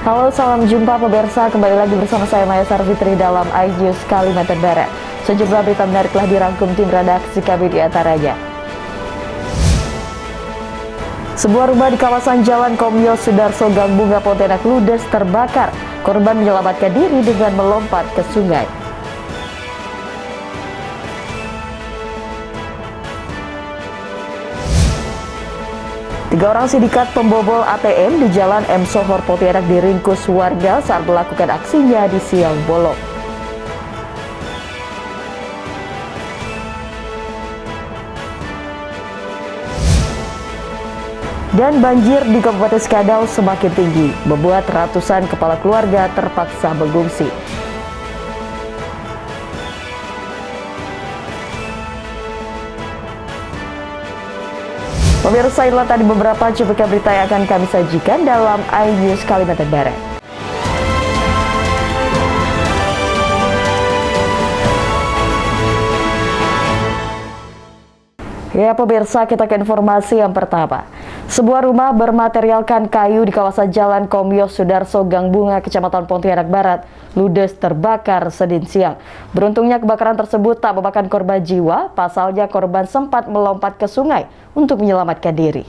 Halo, salam jumpa pemirsa. Kembali lagi bersama saya Maya Sarfitri dalam iNews Kalimantan Barat. Sejumlah berita menarik telah dirangkum tim redaksi kami di antaranya. Sebuah rumah di kawasan Jalan Komyo Sudarso Gang Bunga Pontianak ludes terbakar. Korban menyelamatkan diri dengan melompat ke sungai. Tiga orang sindikat pembobol ATM di Jalan M. Sohor Pontianak diringkus warga saat melakukan aksinya di siang bolong. Dan banjir di Kabupaten Skadau semakin tinggi, membuat ratusan kepala keluarga terpaksa mengungsi. Pemirsa, inilah tadi beberapa cuplikan berita yang akan kami sajikan dalam iNews Kalimantan Barat. Ya pemirsa, kita ke informasi yang pertama. Sebuah rumah bermaterialkan kayu di kawasan Jalan Komyo Sudarso Gang Bunga, Kecamatan Pontianak Barat, ludes terbakar Senin siang. Beruntungnya kebakaran tersebut tak memakan korban jiwa, pasalnya korban sempat melompat ke sungai untuk menyelamatkan diri.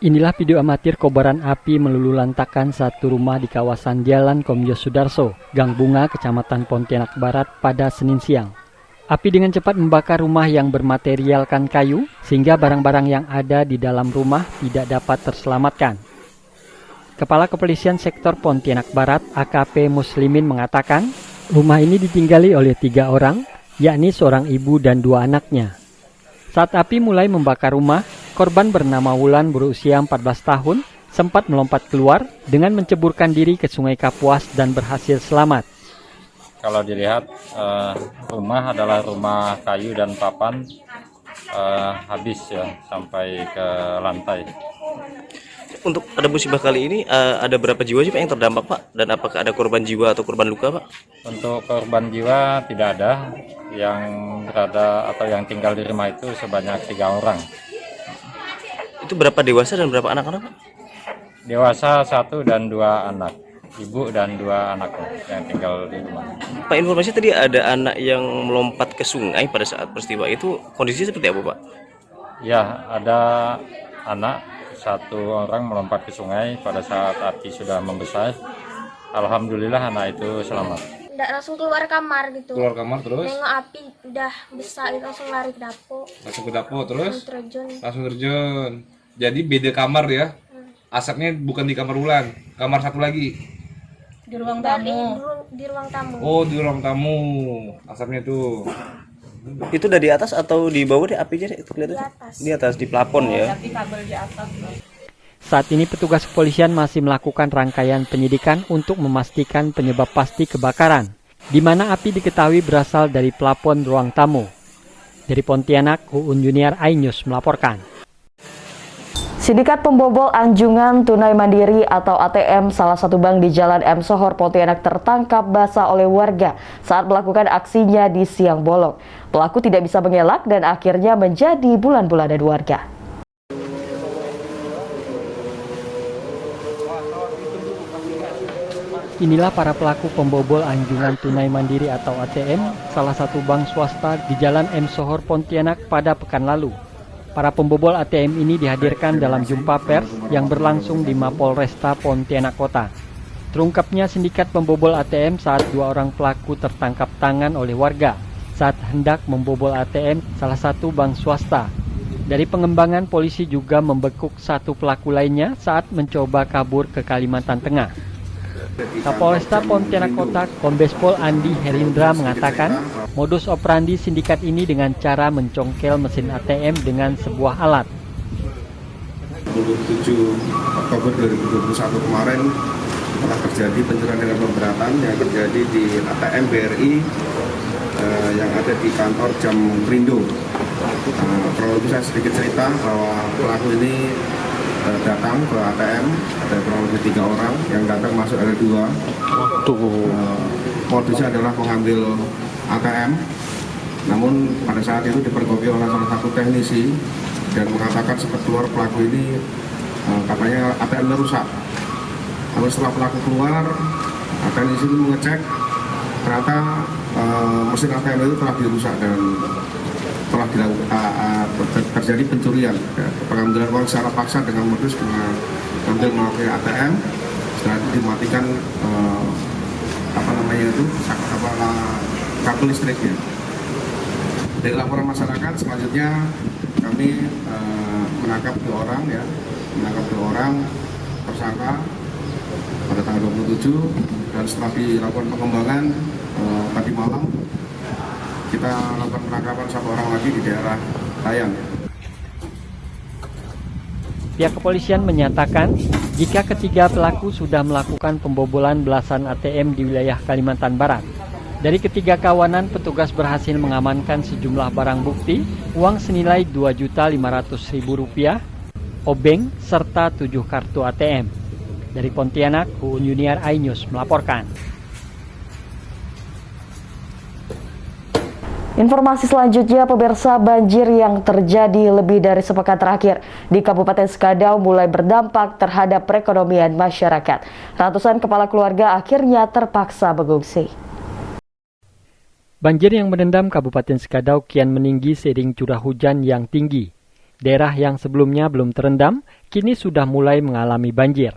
Inilah video amatir kobaran api meluluhlantakkan satu rumah di kawasan Jalan Komyo Sudarso, Gang Bunga, Kecamatan Pontianak Barat pada Senin siang. Api dengan cepat membakar rumah yang bermaterialkan kayu, sehingga barang-barang yang ada di dalam rumah tidak dapat terselamatkan. Kepala Kepolisian Sektor Pontianak Barat, AKP Muslimin mengatakan, rumah ini ditinggali oleh 3 orang, yakni seorang ibu dan 2 anaknya. Saat api mulai membakar rumah, korban bernama Wulan berusia 14 tahun sempat melompat keluar dengan menceburkan diri ke Sungai Kapuas dan berhasil selamat. Kalau dilihat rumah adalah rumah kayu dan papan, habis ya sampai ke lantai. Untuk pada musibah kali ini ada berapa jiwa sih Pak yang terdampak Pak? Dan apakah ada korban jiwa atau korban luka Pak? Untuk korban jiwa tidak ada, yang berada atau yang tinggal di rumah itu sebanyak 3 orang. Itu berapa dewasa dan berapa anak-anak Pak? Dewasa 1 dan 2 anak, ibu dan 2 anaknya yang tinggal di rumah. Pak, informasi tadi ada anak yang melompat ke sungai pada saat peristiwa itu, kondisi seperti apa Pak? Ya, ada anak 1 orang melompat ke sungai pada saat api sudah membesar. Alhamdulillah anak itu selamat. Nggak langsung keluar kamar gitu. Keluar kamar terus? Nengok api udah besar gitu, langsung lari ke dapur. Langsung ke dapur terus? Langsung terjun. Jadi beda kamar ya? Asapnya bukan di kamar Wulan, kamar satu lagi. Di ruang tamu. Di ruang tamu. Oh, di ruang tamu. Asapnya tuh. Itu dari atas atau di bawah deh apinya itu kelihatan? Di atas. Di atas, di plafon ya. Saat ini petugas kepolisian masih melakukan rangkaian penyidikan untuk memastikan penyebab pasti kebakaran, di mana api diketahui berasal dari plafon ruang tamu. Dari Pontianak, Uun Junior, iNews melaporkan. Sindikat pembobol anjungan tunai mandiri atau ATM salah satu bank di Jalan M. Sohor Pontianak tertangkap basah oleh warga saat melakukan aksinya di siang bolong. Pelaku tidak bisa mengelak dan akhirnya menjadi bulan-bulanan warga. Inilah para pelaku pembobol anjungan tunai mandiri atau ATM salah satu bank swasta di Jalan M. Sohor Pontianak pada pekan lalu. Para pembobol ATM ini dihadirkan dalam jumpa pers yang berlangsung di Mapolresta Pontianak Kota. Terungkapnya sindikat pembobol ATM saat 2 orang pelaku tertangkap tangan oleh warga saat hendak membobol ATM salah satu bank swasta. Dari pengembangan, polisi juga membekuk 1 pelaku lainnya saat mencoba kabur ke Kalimantan Tengah. Kapolresta Pontianak Kota Kombes Pol Andi Herindra mengatakan modus operandi sindikat ini dengan cara mencongkel mesin ATM dengan sebuah alat. 27 Oktober 2021 kemarin telah terjadi pencurian dengan pemberatan yang terjadi di ATM BRI yang ada di kantor Jam Perindo. Kronologi saya sedikit cerita bahwa pelaku ini datang ke ATM, ada kurang lebih 3 orang yang datang, masuk ada 2. Modusnya adalah mengambil ATM, namun pada saat itu dipergoki oleh salah satu teknisi dan mengatakan sempat keluar pelaku ini katanya ATM-nya rusak. Lalu setelah pelaku keluar, akan di sini mengecek ternyata mesin ATM itu telah dirusak dan telah terjadi pencurian, ya, pengambilan uang secara paksa dengan modus mengambil melalui ATM. Setelah itu dimatikan kabel listriknya. Dari laporan masyarakat selanjutnya kami menangkap dua orang tersangka pada tanggal 27, dan setelah dilakukan pengembangan tadi malam kita lakukan penangkapan satu orang lagi di daerah Tayan. Pihak kepolisian menyatakan jika ketiga pelaku sudah melakukan pembobolan belasan ATM di wilayah Kalimantan Barat. Dari ketiga kawanan, petugas berhasil mengamankan sejumlah barang bukti, uang senilai Rp2.500.000, obeng, serta 7 kartu ATM. Dari Pontianak, Uun Yuniar iNews melaporkan. Informasi selanjutnya, pemirsa, banjir yang terjadi lebih dari sepekan terakhir di Kabupaten Skadau mulai berdampak terhadap perekonomian masyarakat. Ratusan kepala keluarga akhirnya terpaksa mengungsi. Banjir yang merendam Kabupaten Skadau kian meninggi seiring curah hujan yang tinggi. Daerah yang sebelumnya belum terendam, kini sudah mulai mengalami banjir.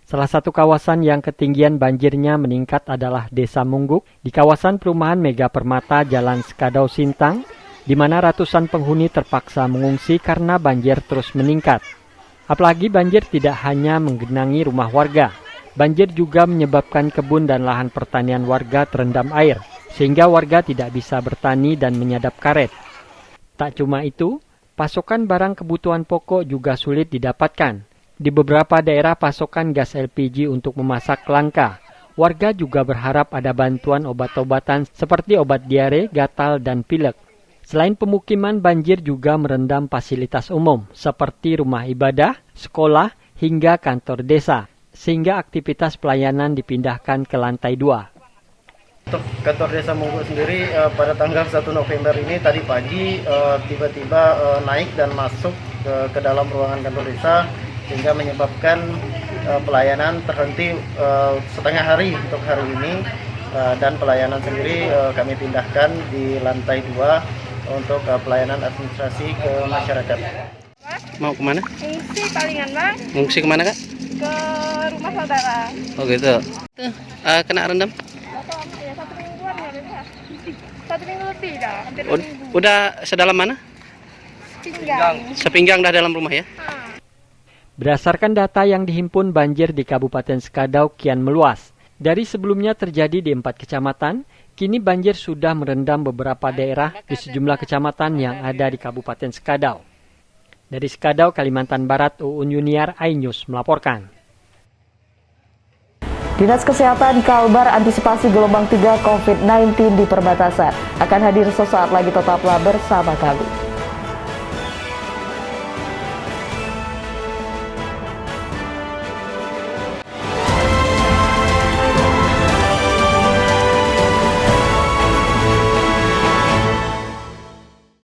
Salah satu kawasan yang ketinggian banjirnya meningkat adalah Desa Mungguk di kawasan perumahan Mega Permata Jalan Skadau Sintang, di mana ratusan penghuni terpaksa mengungsi karena banjir terus meningkat. Apalagi banjir tidak hanya menggenangi rumah warga, banjir juga menyebabkan kebun dan lahan pertanian warga terendam air, sehingga warga tidak bisa bertani dan menyadap karet. Tak cuma itu, pasokan barang kebutuhan pokok juga sulit didapatkan. Di beberapa daerah pasokan gas LPG untuk memasak langka. Warga juga berharap ada bantuan obat-obatan seperti obat diare, gatal, dan pilek. Selain pemukiman, banjir juga merendam fasilitas umum seperti rumah ibadah, sekolah, hingga kantor desa, sehingga aktivitas pelayanan dipindahkan ke lantai 2. Untuk kantor desa Mungguk sendiri pada tanggal 1 November ini tadi pagi tiba-tiba naik dan masuk ke dalam ruangan kantor desa, sehingga menyebabkan pelayanan terhenti setengah hari untuk hari ini, dan pelayanan sendiri kami pindahkan di lantai 2 untuk pelayanan administrasi ke masyarakat. Mau kemana? Ngungsi palingan, Bang. Ngungsi kemana, Kak? Ke rumah saudara. Oh gitu. Kena rendam? Ya, 1 mingguan ya, Bang. 1 minggu lebih dah, hampir 2 minggu. Udah sedalam mana? Pinggang. Sepinggang dah dalam rumah ya? Berdasarkan data yang dihimpun, banjir di Kabupaten Skadau kian meluas. Dari sebelumnya terjadi di 4 kecamatan, kini banjir sudah merendam beberapa daerah di sejumlah kecamatan yang ada di Kabupaten Skadau. Dari Skadau, Kalimantan Barat, Uun Yuniar iNews melaporkan. Dinas Kesehatan Kalbar antisipasi gelombang 3 COVID-19 di perbatasan. Akan hadir sesaat lagi, tetaplah bersama kami.